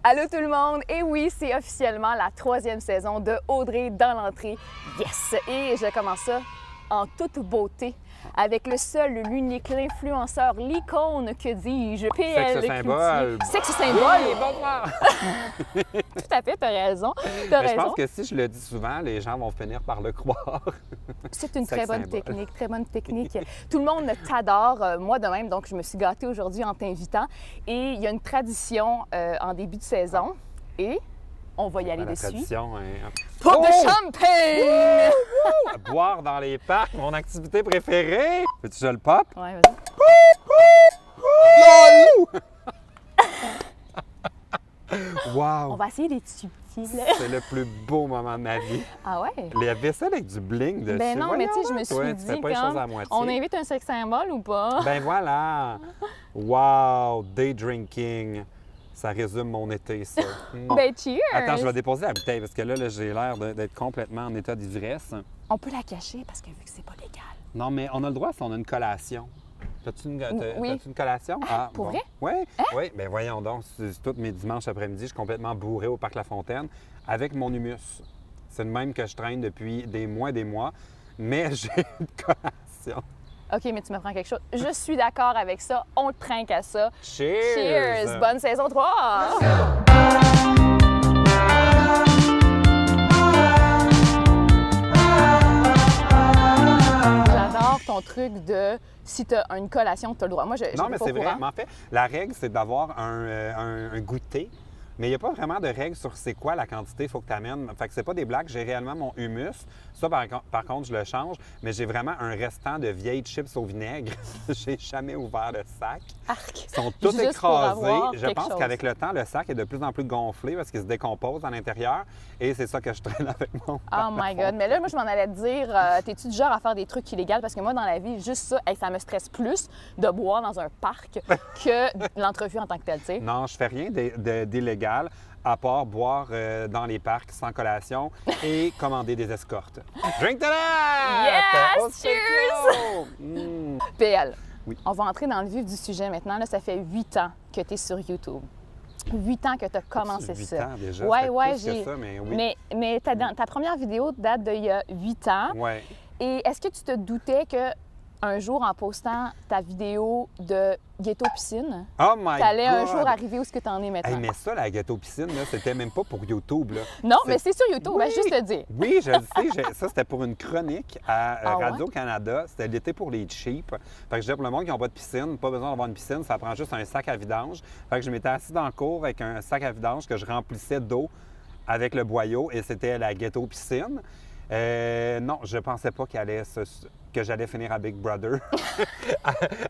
Allô tout le monde! Et oui, c'est officiellement la 3e saison de Audrey dans l'entrée. Yes! Et je commence ça en toute beauté avec le seul, l'unique, l'influenceur, l'icône, que dis-je, PL Sexe symbole. Sexe symbole! Oui, bonsoir! Tout à fait, t'as raison. T'as Mais je raison. pense que si je le dis souvent, les gens vont finir par le croire. C'est une très Sexe bonne symbole. technique, très bonne technique. Tout le monde t'adore, moi de même, donc je me suis gâtée aujourd'hui en t'invitant. Et il y a une tradition en début de saison et on va y aller La dessus. tradition, hein. Pop de champagne! Boire dans les parcs, mon activité préférée! Veux-tu que je le pop? Ouais, vas-y. Wow! On va essayer d'être subtil. C'est le plus beau moment de ma vie. Ah ouais? Les vaisselles avec du bling dessus. Ben non, mais tu sais, je me Toi, suis tu dit, fais pas les choses à quand moitié. on invite un sexe symbole ou pas? Ben voilà! Wow! Day drinking. Ça résume mon été, ça. Ben cheers! Attends, je vais déposer la bouteille parce que là j'ai l'air d'être complètement en état d'ivresse. On peut la cacher parce que vu que c'est pas légal. Non, mais on a le droit si on a une collation. T'as-tu une, Oui. t'as-tu une collation? Ah, pour bon. vrai? Oui, oui. Ben voyons donc, tous mes dimanches après-midi, je suis complètement bourré au Parc La Fontaine avec mon humus. C'est le même que je traîne depuis des mois, mais j'ai une collation. OK, mais tu me prends quelque chose. Je suis d'accord avec ça. On te trinque à ça. Cheers! Cheers! Bonne saison 3! J'adore ton truc de si tu as une collation, tu as le droit. Moi, je Non, mais pas c'est au vrai. courant. Mais en fait, la règle, c'est d'avoir un goûter. Mais il n'y a pas vraiment de règle sur c'est quoi la quantité qu'il faut que tu amènes. Fait que c'est pas des blagues. J'ai réellement mon humus. Ça, par contre, je le change. Mais j'ai vraiment un restant de vieilles chips au vinaigre. J'ai jamais ouvert le sac. Arc. Ils sont tous Juste pour écrasés. avoir Je quelque pense chose. qu'avec le temps, le sac est de plus en plus gonflé parce qu'il se décompose à l'intérieur. Et c'est ça que je traîne avec mon Oh my God. Mais là, moi, je m'en allais te dire, t'es-tu du genre à faire des trucs illégaux? Parce que moi, dans la vie, juste ça, hey, ça me stresse plus de boire dans un parc que l'entrevue en tant que telle, tu sais. Non, je fais rien d'illégal à part boire dans les parcs sans collation et commander des escortes. Drink to that! Yes! Oh, c'est Cheers! cool! Mm. PL, Oui. on va entrer dans le vif du sujet maintenant. Là, ça fait 8 ans que tu es sur YouTube. 8 ans que tu as commencé 8 ça. ans déjà, Ouais, ça fait ouais, plus que ça, mais oui. Mais ta première vidéo date d'il y a 8 ans. Ouais. Et est-ce que tu te doutais que un jour, en postant ta vidéo de Ghetto Piscine, Oh my t'allais un God! jour arriver où ce que tu en es maintenant? Hey, mais ça, la gâteau piscine, là, c'était même pas pour YouTube. Là. Non, mais c'est sur YouTube, Oui. ben, juste te dire. Oui, je le sais. Ça, c'était pour une chronique à Ah ouais? Radio-Canada. C'était l'été pour les cheap. Fait que je disais pour le monde qui n'a pas de piscine, pas besoin d'avoir une piscine, ça prend juste un sac à vidange. Fait que je m'étais assis dans le cours avec un sac à vidange que je remplissais d'eau avec le boyau et c'était la ghetto piscine. Non, je pensais pas que j'allais finir à Big Brother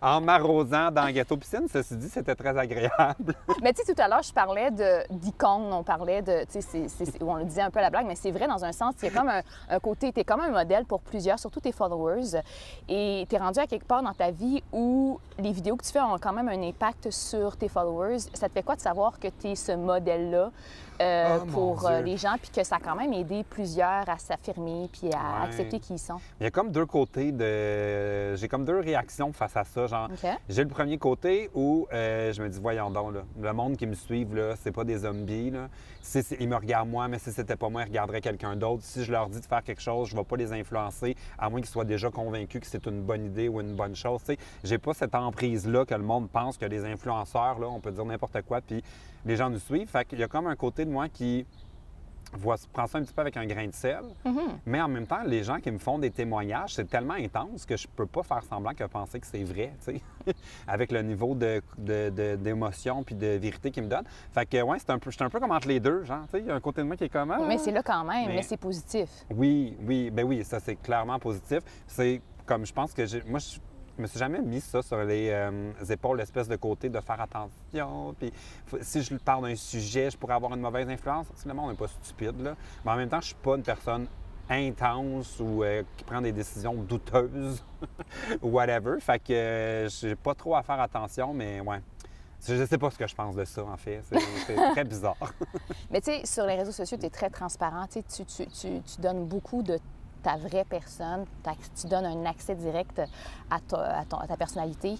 en m'arrosant dans la ghetto piscine. Ceci dit, c'était très agréable. Mais tu sais, tout à l'heure, je parlais d'icônes, on parlait de, tu sais, on le disait un peu à la blague, mais c'est vrai dans un sens, il y a comme un côté, tu es comme un modèle pour plusieurs, surtout tes followers, et tu es rendu à quelque part dans ta vie où les vidéos que tu fais ont quand même un impact sur tes followers. Ça te fait quoi de savoir que tu es ce modèle-là Oh, mon pour Dieu. les gens, puis que ça a quand même aidé plusieurs à s'affirmer puis à Ouais. accepter qui ils sont? Il y a comme deux côtés de... J'ai comme deux réactions face à ça. Genre, OK. j'ai le premier côté où je me dis, voyons donc, là, le monde qui me suit, là, c'est pas des zombies. Là. Ils me regardent moi, mais si c'était pas moi, ils regarderaient quelqu'un d'autre. Si je leur dis de faire quelque chose, je vais pas les influencer, à moins qu'ils soient déjà convaincus que c'est une bonne idée ou une bonne chose. Tu sais, j'ai pas cette emprise-là que le monde pense que les influenceurs, là, on peut dire n'importe quoi, puis les gens nous suivent. Fait qu'il y a comme un côté de moi qui prend ça un petit peu avec un grain de sel. Mais en même temps, les gens qui me font des témoignages, c'est tellement intense que je peux pas faire semblant que penser que c'est vrai, tu sais, avec le niveau d'émotion puis de vérité qu'ils me donnent. Fait que, ouais, je suis un peu comme entre les deux, genre, tu sais, il y a un côté de moi qui est comme... Ah, Mais c'est là quand même, Mais- mais c'est positif. oui, ben oui, ça, c'est clairement positif. C'est comme, je pense que moi, je me suis jamais mis ça sur les épaules, l'espèce de côté de faire attention. Puis si je parle d'un sujet, je pourrais avoir une mauvaise influence. Le monde n'est pas stupide, là. Mais en même temps, je suis pas une personne intense ou qui prend des décisions douteuses ou whatever. Fait que j'ai pas trop à faire attention, mais ouais. Je sais pas ce que je pense de ça, en fait. C'est très bizarre. Mais tu sais, sur les réseaux sociaux, tu es très transparent. Tu donnes beaucoup de ta vraie personne. Tu donnes un accès direct à ta personnalité.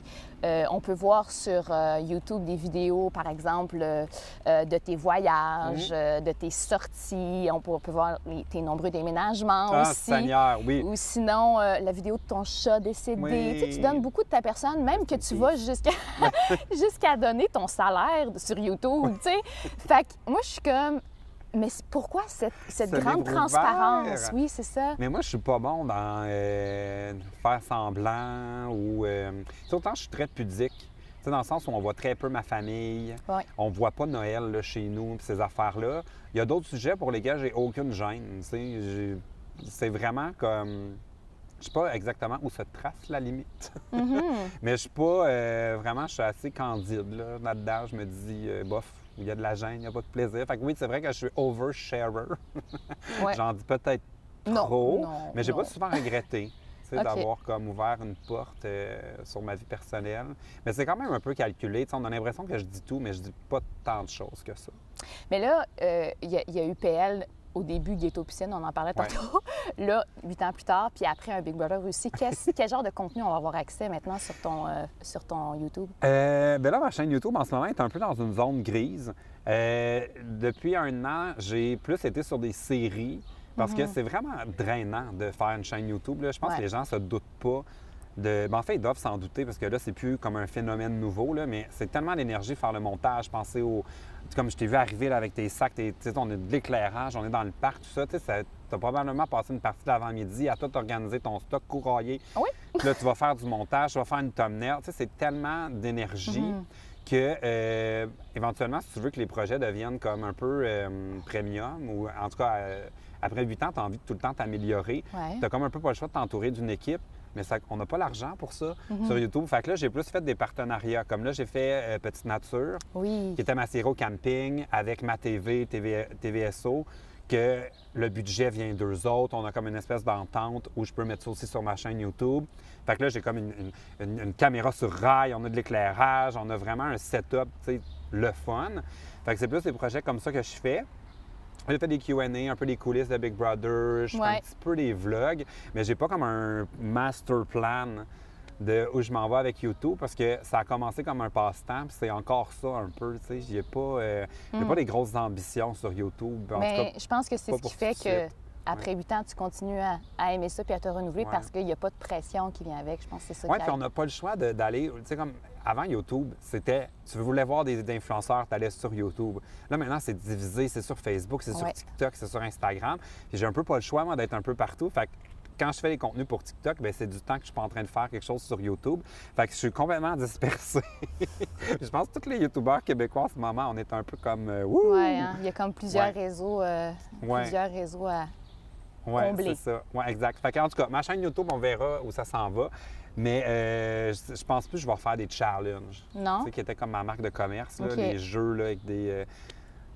On peut voir sur YouTube des vidéos, par exemple, de tes voyages, de tes sorties. On peut voir tes nombreux déménagements Ah, aussi. Seigneur, oui. Ou sinon, la vidéo de ton chat décédé. Oui. Tu sais, tu donnes beaucoup de ta personne, même que tu vas jusqu'à donner ton salaire sur YouTube, tu sais. Fait que moi, je suis comme... Mais pourquoi cette grande livre transparence? ouvert. Oui, c'est ça. Mais moi, je suis pas bon dans faire semblant ou... Autant je suis très pudique. Tu sais, dans le sens où on voit très peu ma famille. Ouais. On voit pas Noël là, chez nous, pis ces affaires-là. Il y a d'autres sujets pour lesquels j'ai aucune gêne. Tu sais, c'est vraiment comme... Je sais pas exactement où se trace la limite. Mais je suis pas... vraiment, je suis assez candide là-dedans. Je me dis, bof, il y a de la gêne, il n'y a pas de plaisir. Fait que oui, c'est vrai que je suis oversharer. Ouais. J'en dis peut-être Non, trop, non, mais j'ai non. pas souvent regretté. Tu sais, OK. d'avoir comme ouvert une porte sur ma vie personnelle. Mais c'est quand même un peu calculé. Tu sais, on a l'impression que je dis tout, mais je dis pas tant de choses que ça. Mais là, il y a eu PL au début, Ghetto Piscine, on en parlait Ouais. tantôt. Là, 8 ans plus tard, puis après un Big Brother aussi, quel genre de contenu on va avoir accès maintenant sur ton YouTube? Ben là, ma chaîne YouTube, en ce moment, est un peu dans une zone grise. Depuis un an, j'ai plus été sur des séries parce que c'est vraiment drainant de faire une chaîne YouTube. Là. Je pense Ouais. que les gens se doutent pas de... Ben, en fait, ils doivent s'en douter parce que là, c'est plus comme un phénomène nouveau, là, mais c'est tellement d'énergie faire le montage, penser au... Comme je t'ai vu arriver là, avec tes sacs, tu sais, on a de l'éclairage, on est dans le parc, tout ça, tu sais, t'as probablement passé une partie de l'avant-midi à tout organiser ton stock, courailler. Ah oui? Puis là, tu vas faire du montage, tu vas faire une thumbnail. Tu sais, c'est tellement d'énergie que, éventuellement, si tu veux que les projets deviennent comme un peu premium, ou en tout cas, après 8 ans, tu as envie de tout le temps t'améliorer. Ouais. Tu as comme un peu pas le choix de t'entourer d'une équipe, mais on n'a pas l'argent pour ça sur YouTube. Fait que là, j'ai plus fait des partenariats. Comme là, j'ai fait Petite Nature, Oui. qui était ma série au camping avec ma TVSO, que le budget vient d'eux autres. On a comme une espèce d'entente où je peux mettre ça aussi sur ma chaîne YouTube. Fait que là, j'ai comme une caméra sur rail, on a de l'éclairage, on a vraiment un setup, tu sais, le fun. Fait que c'est plus des projets comme ça que je fais. J'ai fait des Q&A, un peu des coulisses de Big Brother, je fais un petit peu des vlogs, mais j'ai pas comme un master plan de où je m'en vais avec YouTube parce que ça a commencé comme un passe-temps, puis c'est encore ça un peu, tu sais. J'ai pas des grosses ambitions sur YouTube. En Mais tout cas, je pense que c'est pas ce pour qui fait tout de suite. que après 8 ans, tu continues à aimer ça puis à te renouveler Ouais. parce qu'il n'y a pas de pression qui vient avec. Je pense que c'est ça Oui, qui puis on aide. n'a pas le choix d'aller. Tu sais, comme avant YouTube, c'était. Tu voulais voir des influenceurs, tu allais sur YouTube. Là, maintenant, c'est divisé. C'est sur Facebook, c'est sur Ouais. TikTok, c'est sur Instagram. Puis j'ai un peu pas le choix, moi, d'être un peu partout. Fait que quand je fais les contenus pour TikTok, bien, c'est du temps que je suis pas en train de faire quelque chose sur YouTube. Fait que je suis complètement dispersé. Je pense que tous les YouTubeurs québécois en ce moment, on est un peu comme. Wouh! Ouais, hein, il y a comme plusieurs Ouais. réseaux, Ouais. plusieurs réseaux à... Oui, comblé. c'est ça. Oui, exact. Fait que, en tout cas, ma chaîne YouTube, on verra où ça s'en va. Mais je pense plus que je vais refaire des challenges. Non? Tu sais, qui étaient comme ma marque de commerce, là, OK. les jeux là, avec des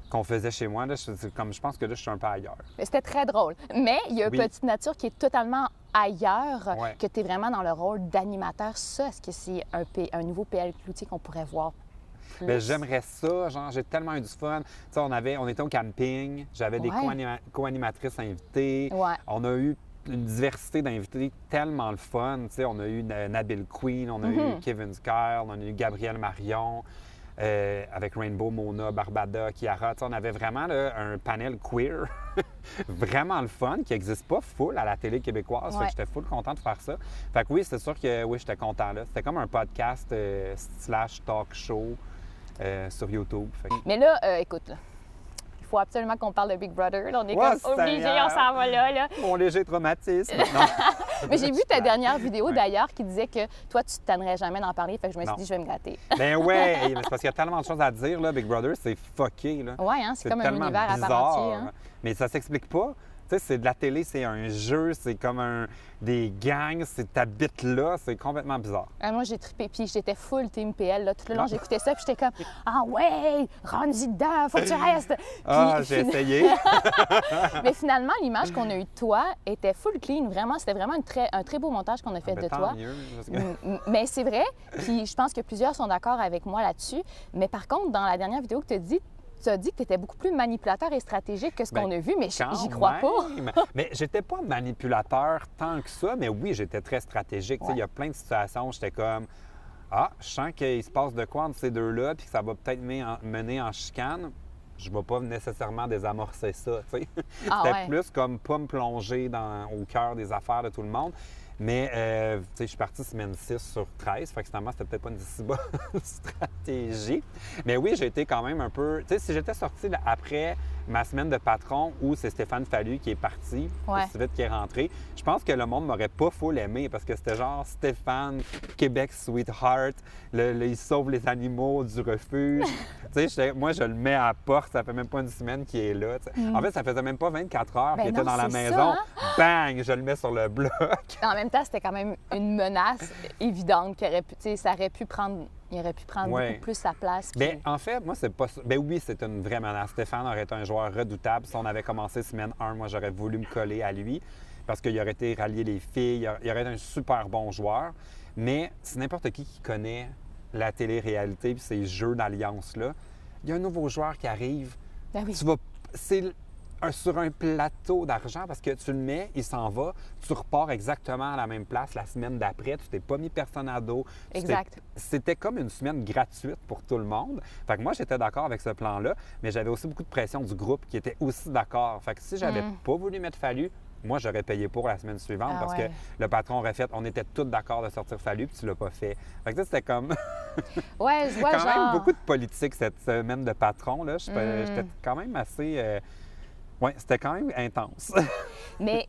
qu'on faisait chez moi. Là, je pense que là, je suis un peu ailleurs. C'était très drôle. Mais il y a Oui. Petite Nature qui est totalement ailleurs, Ouais. que tu es vraiment dans le rôle d'animateur. Ça, est-ce que c'est un nouveau PL Cloutier qu'on pourrait voir plus? Bien, j'aimerais ça. Genre, j'ai tellement eu du fun. Tu sais, on était au camping. J'avais des Ouais. co-animatrices invitées. Ouais. On a eu une diversité d'invités tellement le fun. Tu sais, on a eu Nabil Queen, on a eu Kevin Kyle, on a eu Gabrielle Marion, avec Rainbow, Mona, Barbada, Kiara. Tu sais, on avait vraiment là, un panel queer, vraiment le fun, qui n'existe pas full à la télé québécoise. Fait Ouais. que j'étais full content de faire ça. Fait que oui, c'est sûr que oui, j'étais content là. C'était comme un podcast / talk show sur YouTube. Fait que- Mais là, écoute, là, il faut absolument qu'on parle de Big Brother. Là, on est Ouais, comme obligé, Seigneur! on s'en va là. Mon léger traumatisme. Non. Mais j'ai vu ta Ouais. dernière vidéo Ouais. d'ailleurs qui disait que toi, tu ne tannerais jamais d'en parler. Fait que je me suis Non. dit, je vais me gâter. Ben ouais, hey, mais c'est parce qu'il y a tellement de choses à dire, là. Big Brother, c'est fucké, là. Ouais, hein, c'est comme un tellement univers à part bizarre, entier. Hein. Mais ça s'explique pas. Tu sais, c'est de la télé, c'est un jeu, c'est comme des gangs, t'habites là, c'est complètement bizarre. Ah, moi, j'ai trippé, puis j'étais full Team PL. Là. Tout le long, Ah. j'écoutais ça, puis j'étais comme « Ah ouais, rendu dedans, faut que tu restes! » Ah, Puis, j'ai essayé. Mais finalement, l'image qu'on a eue de toi était full clean. Vraiment, c'était vraiment un très beau montage qu'on a fait Ben, de tant toi. mieux, parce que- Mais c'est vrai, puis je pense que plusieurs sont d'accord avec moi là-dessus. Mais par contre, dans la dernière vidéo que tu as dit, tu as dit que tu étais beaucoup plus manipulateur et stratégique que ce qu'on a vu, mais Quand j'y crois pas. même. Mais j'étais pas manipulateur tant que ça, mais oui, j'étais très stratégique. Tu sais, il y a plein de situations où j'étais comme ah, je sens qu'il se passe de quoi entre ces deux-là, puis que ça va peut-être mener en chicane. Je ne vais pas nécessairement désamorcer ça, tu sais. Ah C'était ouais. plus comme pas me plonger au cœur des affaires de tout le monde. Mais, tu sais, je suis parti semaine 6 sur 13, fait que finalement, c'était peut-être pas une si bonne stratégie. Mais oui, j'ai été quand même un peu... Tu sais, si j'étais sorti après ma semaine de patron où c'est Stéphane Fallu qui est parti, Ouais. aussi vite qui est rentré, je pense que le monde m'aurait pas full aimé parce que c'était genre Stéphane, Québec Sweetheart, il sauve les animaux du refuge. Tu sais, moi, je le mets à la porte, ça fait même pas une semaine qu'il est là. Tu sais. En fait, ça faisait même pas 24 heures Ben qu'il était non, dans la c'est maison. ça, Bang! Je le mets sur le bloc. En même temps, c'était quand même une menace évidente qui aurait pu, tu sais, ça aurait pu prendre, il aurait pu prendre Ouais. beaucoup plus sa place. Bien, en fait, moi, c'est pas ça. Ben oui, c'est une vraie menace. Stéphane aurait été un joueur redoutable. Si on avait commencé semaine 1, moi, j'aurais voulu me coller à lui parce qu'il aurait été rallier les filles. Il aurait été un super bon joueur. Mais c'est n'importe qui connaît la télé-réalité et ces jeux d'alliance-là. Il y a un nouveau joueur qui arrive. Ben oui. C'est sur un plateau d'argent parce que tu le mets, il s'en va, tu repars exactement à la même place la semaine d'après, tu t'es pas mis personne à dos. Exact. C'était comme une semaine gratuite pour tout le monde. Fait que moi, j'étais d'accord avec ce plan-là, mais j'avais aussi beaucoup de pression du groupe qui était aussi d'accord. Fait que si j'avais pas voulu mettre Fallu, moi, j'aurais payé pour la semaine suivante Ah parce ouais. que le patron aurait fait, on était tous d'accord de sortir Fallu, puis tu l'as pas fait. Fait que ça, c'était comme Ouais, je vois quand genre... même beaucoup de politique cette semaine de patron. Là. J'étais quand même assez... Oui, c'était quand même intense. Mais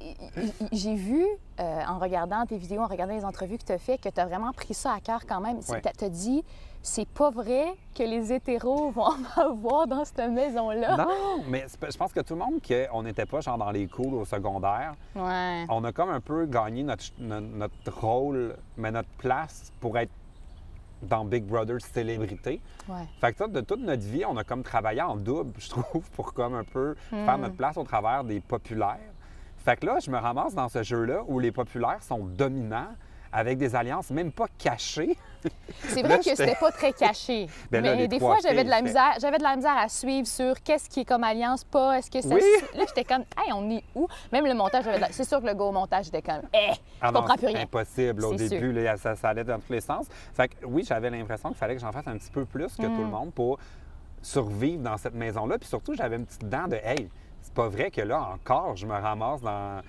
j'ai vu, en regardant tes vidéos, en regardant les entrevues que tu as fait, que tu as vraiment pris ça à cœur quand même. Ouais. Tu as dit, c'est pas vrai que les hétéros vont m'avoir dans cette maison-là. Non, mais je pense que tout le monde, qu'on n'était pas genre dans les cools au secondaire, Ouais. on a comme un peu gagné notre rôle, mais notre place pour être dans Big Brother célébrité. Ouais. Fait que ça, de toute notre vie, on a comme travaillé en double, je trouve, pour comme un peu faire notre place au travers des populaires. Fait que là, je me ramasse dans ce jeu-là où les populaires sont dominants avec des alliances même pas cachées. C'est Là, vrai que j'étais- c'était pas très caché. Ben là, mais les des trois fois, j'avais de la filles, misère, à suivre sur qu'est-ce qui est comme alliance, pas, est-ce que ça... Oui. Là, j'étais comme, hey, on est où? Même le montage, c'est sûr que le go au montage, j'étais comme, je Ah non, comprends plus c'est rien. impossible. Au C'est début, là, ça allait dans tous les sens. Fait que oui, j'avais l'impression qu'il fallait que j'en fasse un petit peu plus que tout le monde pour survivre dans cette maison-là. Puis surtout, j'avais une petite dent de hey, c'est pas vrai que là encore, je me ramasse dans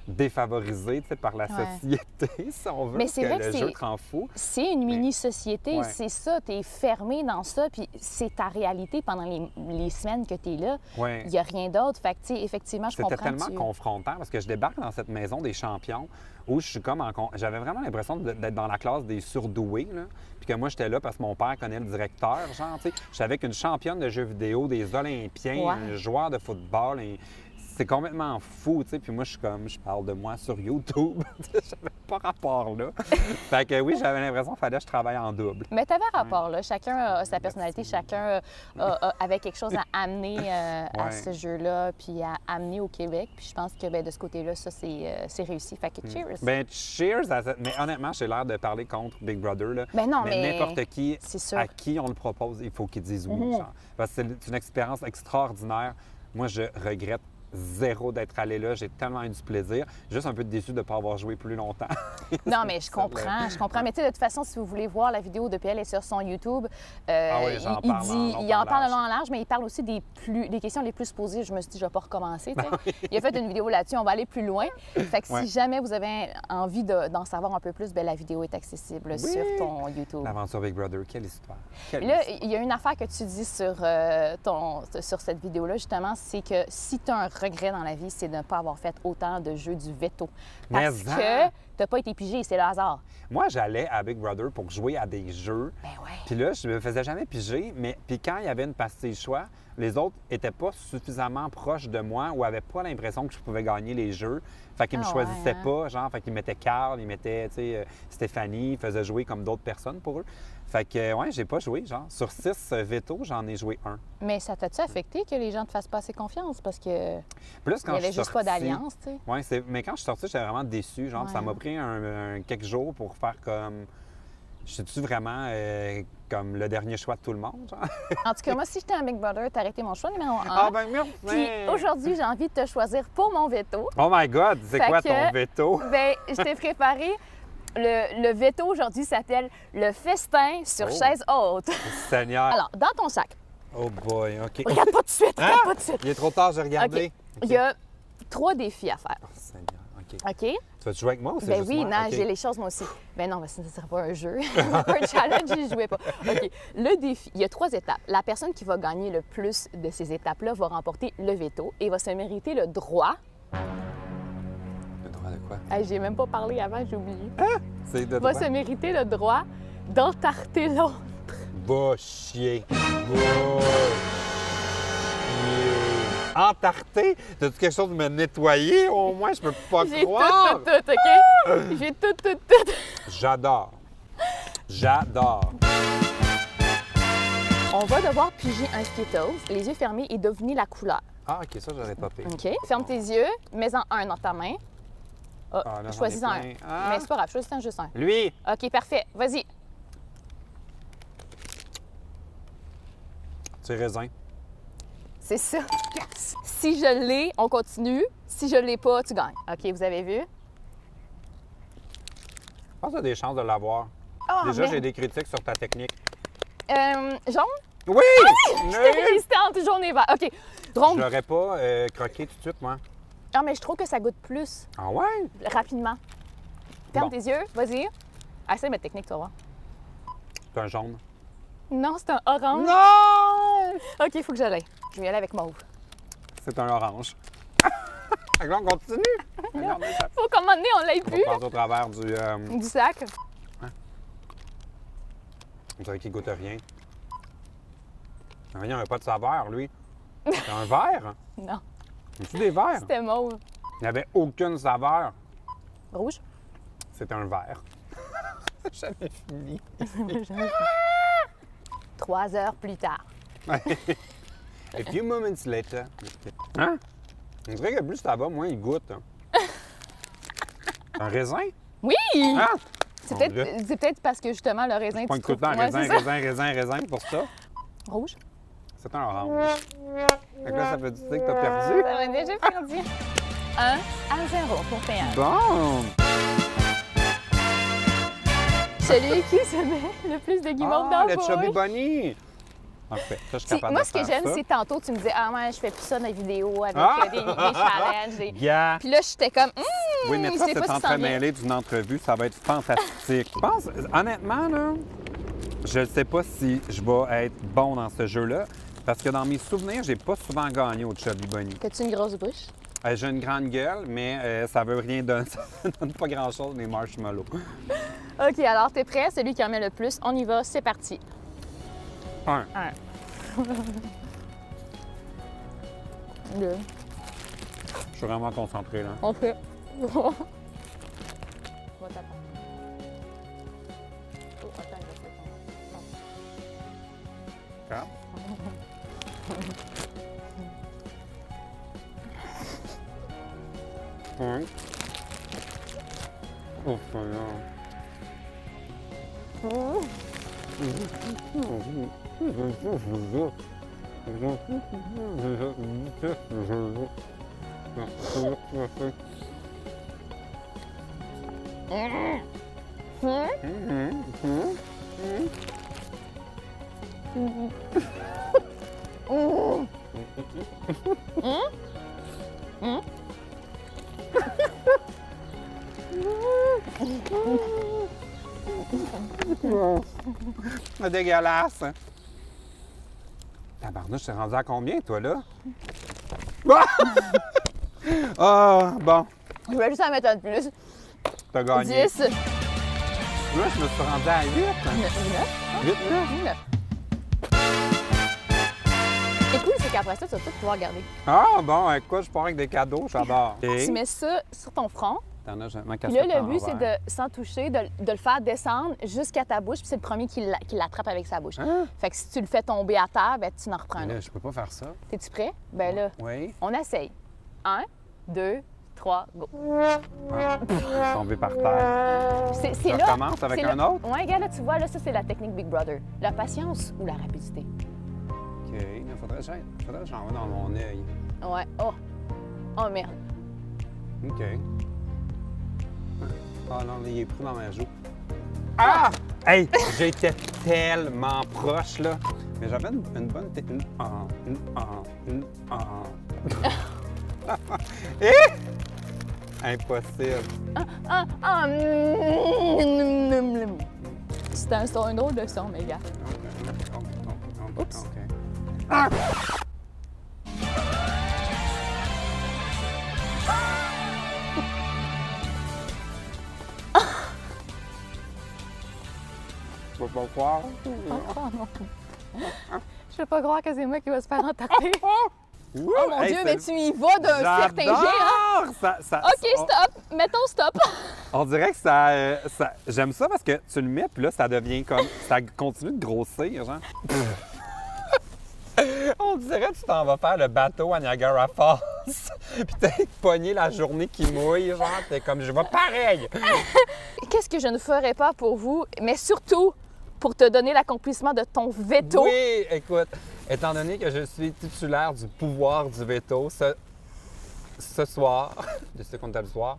défavorisé tu sais, par la Ouais. société, si on veut. Mais c'est que vrai que le c'est- jeu te rend fou. C'est une mini-société, Ouais. c'est ça, tu es fermé dans ça, puis c'est ta réalité pendant les semaines que tu es là. Ouais. Il n'y a rien d'autre. Fait que, tu sais, effectivement, je C'était comprends. tellement confrontant parce que je débarque dans cette maison des champions où je suis comme j'avais vraiment l'impression d'être dans la classe des surdoués, là. Puis que moi, j'étais là parce que mon père connaît le directeur, genre, tu sais. Je suis avec une championne de jeux vidéo, des Olympiens, Ouais. un joueur de football. C'est complètement fou, tu sais. Puis moi, je parle de moi sur YouTube. J'avais pas rapport là. Fait que oui, j'avais l'impression qu'il fallait que je travaille en double. Mais tu avais rapport, là. Chacun a sa personnalité, chacun avait quelque chose à amener à Ouais. ce jeu-là, puis à amener au Québec. Puis je pense que ben, de ce côté-là, ça, c'est réussi. Fait que cheers! Ben cheers à cette... Mais honnêtement, j'ai l'air de parler contre Big Brother, là. Ben non, mais n'importe qui, c'est sûr. à qui on le propose, il faut qu'il dise oui. Genre. Parce que c'est une expérience extraordinaire. Moi, je regrette zéro d'être allé là. J'ai tellement eu du plaisir. Juste un peu déçu de ne pas avoir joué plus longtemps. Non, mais je ça, là. comprends, je comprends. Mais tu sais, de toute façon, si vous voulez voir la vidéo de PL est sur son YouTube, Ah oui, j'en il parle en long, il en en parle large. long en large, mais il parle aussi des questions les plus posées. Je me suis dit, je vais pas recommencer. tu sais. Il a fait une vidéo là-dessus, on va aller plus loin. Fait que Ouais. si jamais vous avez envie d'en savoir un peu plus, ben, la vidéo est accessible sur ton YouTube. L'aventure Big Brother, quelle histoire. Quelle Là, histoire. il y a une affaire que tu dis sur, sur cette vidéo-là, justement, c'est que si tu as un regret dans la vie, c'est de ne pas avoir fait autant de jeux du veto. Parce Mais que tu n'as pas été pigé, c'est le hasard. Moi, j'allais à Big Brother pour jouer à des jeux. Ben ouais. Puis là, je me faisais jamais piger, mais puis quand il y avait une pastille choix, les autres étaient pas suffisamment proches de moi ou avaient pas l'impression que je pouvais gagner les jeux. Fait qu'ils me Ah choisissaient ouais, hein? pas, genre, fait qu'ils mettaient Carl, ils mettaient, tu sais, Stéphanie, ils faisaient jouer comme d'autres personnes pour eux. Fait que, ouais, j'ai pas joué, genre. Sur 6 veto, j'en ai joué un. Mais ça t'a-tu affecté que les gens te fassent pas assez confiance? Parce que Plus il quand n'y je avait suis juste pas sorti- d'alliance, tu sais. Ouais, mais quand je suis sorti, j'étais vraiment déçu. Genre, Ouais. ça m'a pris quelques jours pour faire comme. Je suis-tu vraiment comme le dernier choix de tout le monde, genre. En tout cas, moi, si j'étais un Big Brother, t'aurais été mon choix numéro 1. Ah ben merci! Puis aujourd'hui, j'ai envie de te choisir pour mon veto. Oh my God! C'est Fait quoi que- ton veto? Ben, je t'ai préparé. Le veto aujourd'hui s'appelle le festin sur Oh. chaise haute. Seigneur! Alors, dans ton sac, Oh boy, OK. regarde pas tout de suite, Hein? regarde pas tout de suite. Il est trop tard, j'ai regardé. OK. Il y a 3 défis à faire. Oh, Seigneur, OK. OK? Tu vas-tu jouer avec moi ou c'est Ben juste oui, moi? non, OK. j'ai les choses moi aussi. Ben non, ce ne serait pas un jeu. Un challenge, j'y jouais pas. OK. Le défi, il y a 3 étapes. La personne qui va gagner le plus de ces étapes-là va remporter le veto et va se mériter le droit. Le droit de quoi? Hey, j'ai même pas parlé avant, j'ai oublié. C'est de Va droit? se mériter le droit d'entarter l'autre. Va chier. Va chier. Entarté? T'as-tu quelque chose de me nettoyer? Au moins, je peux pas J'ai croire. tout, OK? J'ai tout. J'adore. J'adore. On va devoir piger un Skittles, les yeux fermés et deviner la couleur. Ah, OK, ça, j'aurais pas pire. OK? Ferme tes yeux, mets-en un dans ta main. Ah, Ah, là, j'en ai choisis-en un. plein. Ah. Mais c'est pas grave, choisis-en juste un. Lui! OK, parfait. Vas-y. C'est raisin. C'est ça. Si je l'ai, on continue. Si je l'ai pas, tu gagnes. OK, vous avez vu? Je pense que tu as des chances de l'avoir. Ah, Déjà, merde. j'ai des critiques sur ta technique. Jaune? Oui! J'étais résistante, jaune et vert. OK. Je Ronde. l'aurais pas croqué tout de suite, moi. Ah, mais je trouve que ça goûte plus Ah ouais? rapidement. Ferme Bon. tes yeux, vas-y. Essaye ma technique, tu vas voir. C'est un jaune. Non, c'est un orange. Non! OK, il faut que j'aille. Je vais y aller avec mauve. C'est un orange. Fait que là, on continue. Regardez ça. Faut qu'à un moment donné, on l'aille On va plus passer au travers du... du sac. on dirait qu'il goûte rien. Il n'y a pas de saveur, lui. C'est un verre? Non, C'est-tu des verres? c'était mauve. Il n'y avait aucune saveur. Rouge? C'est un verre. Jamais fini. 3 heures plus tard. A few moments later. Hein? On dirait que plus ça va, moins il goûte. Un raisin? Oui! Hein? C'est On peut-être dirait. c'est peut-être parce que justement, le raisin, Pas tu tout le trouves... temps Ouais, raisin, c'est ça. raisin pour ça. Rouge? C'est un orange. Fait que là, ça veut dire que t'as perdu. Ça m'a déjà perdu. 1-0 pour Théane. Bon! Celui qui se met le plus de guimauve dans Ah, la le Chubby bouche. Bunny! Parfait. Ça, je suis Si- capable moi, de ce que faire j'aime, ça. c'est tantôt, tu me disais, ah, ouais, je fais plus ça dans les vidéos avec Ah! des challenges. Yeah. Puis là, j'étais comme, Oui, mais ça, je sais c'est pas si ça vient. entremêlé d'une entrevue. Ça va être fantastique. Je pense, honnêtement, là, je ne sais pas si je vais être bon dans ce jeu-là. Parce que dans mes souvenirs, j'ai pas souvent gagné au Chubby Bunny. As-tu une grosse bouche? J'ai une grande gueule, mais ça veut rien donner. Ça donne pas grand-chose, les marshmallows. OK, alors, t'es prêt? Celui qui en met le plus, on y va, c'est parti. 1. 2. Je suis vraiment concentré, là. On fait. Va t'attendre. Oh, attends, il va faire ton- 4. Un. Oh, non. C'est dégueulasse. Tabarnouche, t'es rendu à combien, toi, là? Ah, bon, Je vais juste en mettre un de plus. t'as gagné. 10. Là, je me suis rendu à 8. 9. 8, 9. Et cool, c'est qu'après ça, tu vas tout pouvoir garder. Ah, bon, écoute, je pars avec des cadeaux, j'adore. Tu mets ça sur ton front. T'en as, je ma Puis casquette là, à le but, c'est l'envers. de, sans toucher, de le faire descendre jusqu'à ta bouche. Puis c'est le premier qui l'attrape avec sa bouche. Hein? Fait que si tu le fais tomber à terre, ben, tu en reprends un Mais là, autre. je peux pas faire ça. T'es-tu prêt? Ben là, Oui. on essaye. 1, 2, 3, go. Tomber par terre. C'est Je là. recommence avec c'est un là. autre? Ouais, gars, là, tu vois, là, ça, c'est la technique Big Brother. La patience ou la rapidité? OK. Il faudrait que j'en vois dans mon œil. Ouais. Oh. Oh, merde. OK. Ah non, il est pris dans ma joue. Ah! Hey, j'étais tellement proche, là. Mais j'avais une bonne... Eh! Impossible. C'était un drôle de son, mes gars. Oups. OK. Ah! Tu vas pas croire? Oh non. Je peux pas croire que c'est moi qui va se faire entarter. Oh mon Dieu, mais tu y vas d'un certain jet, hein? OK, stop. Mettons stop. On dirait que ça j'aime ça parce que tu le mets, puis là, ça devient comme... Ça continue de grossir, genre. On dirait que tu t'en vas faire le bateau à Niagara Falls. Puis t'as pogné la journée qui mouille, genre. T'es comme, je vais pareil. Qu'est-ce que je ne ferais pas pour vous, mais surtout pour te donner l'accomplissement de ton veto? Oui, écoute, étant donné que je suis titulaire du pouvoir du veto, ce soir, je sais qu'on est le soir,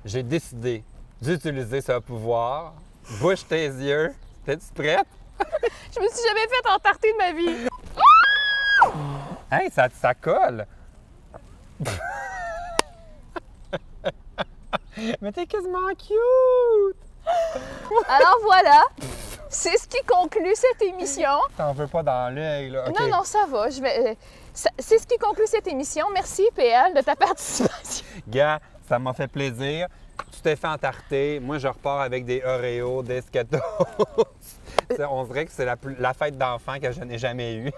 j'ai décidé d'utiliser ce pouvoir. Bouche tes yeux. T'es-tu prête? Je me suis jamais fait entarter de ma vie. Hey, ça colle! Mais t'es quasiment cute! Alors voilà, c'est ce qui conclut cette émission. T'en veux pas dans l'œil, là. OK. Non, ça va. C'est ce qui conclut cette émission. Merci, PL, de ta participation. Gars, ça m'a fait plaisir. Tu t'es fait entarter. Moi, je repars avec des Oreos, des Skittles. On dirait que c'est la fête d'enfant que je n'ai jamais eue.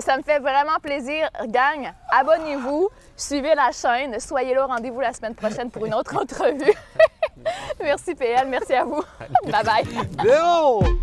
Ça me fait vraiment plaisir. Gang, abonnez-vous, suivez la chaîne, soyez là, rendez-vous la semaine prochaine pour une autre entrevue. Merci PL, merci à vous. Bye bye. Bill!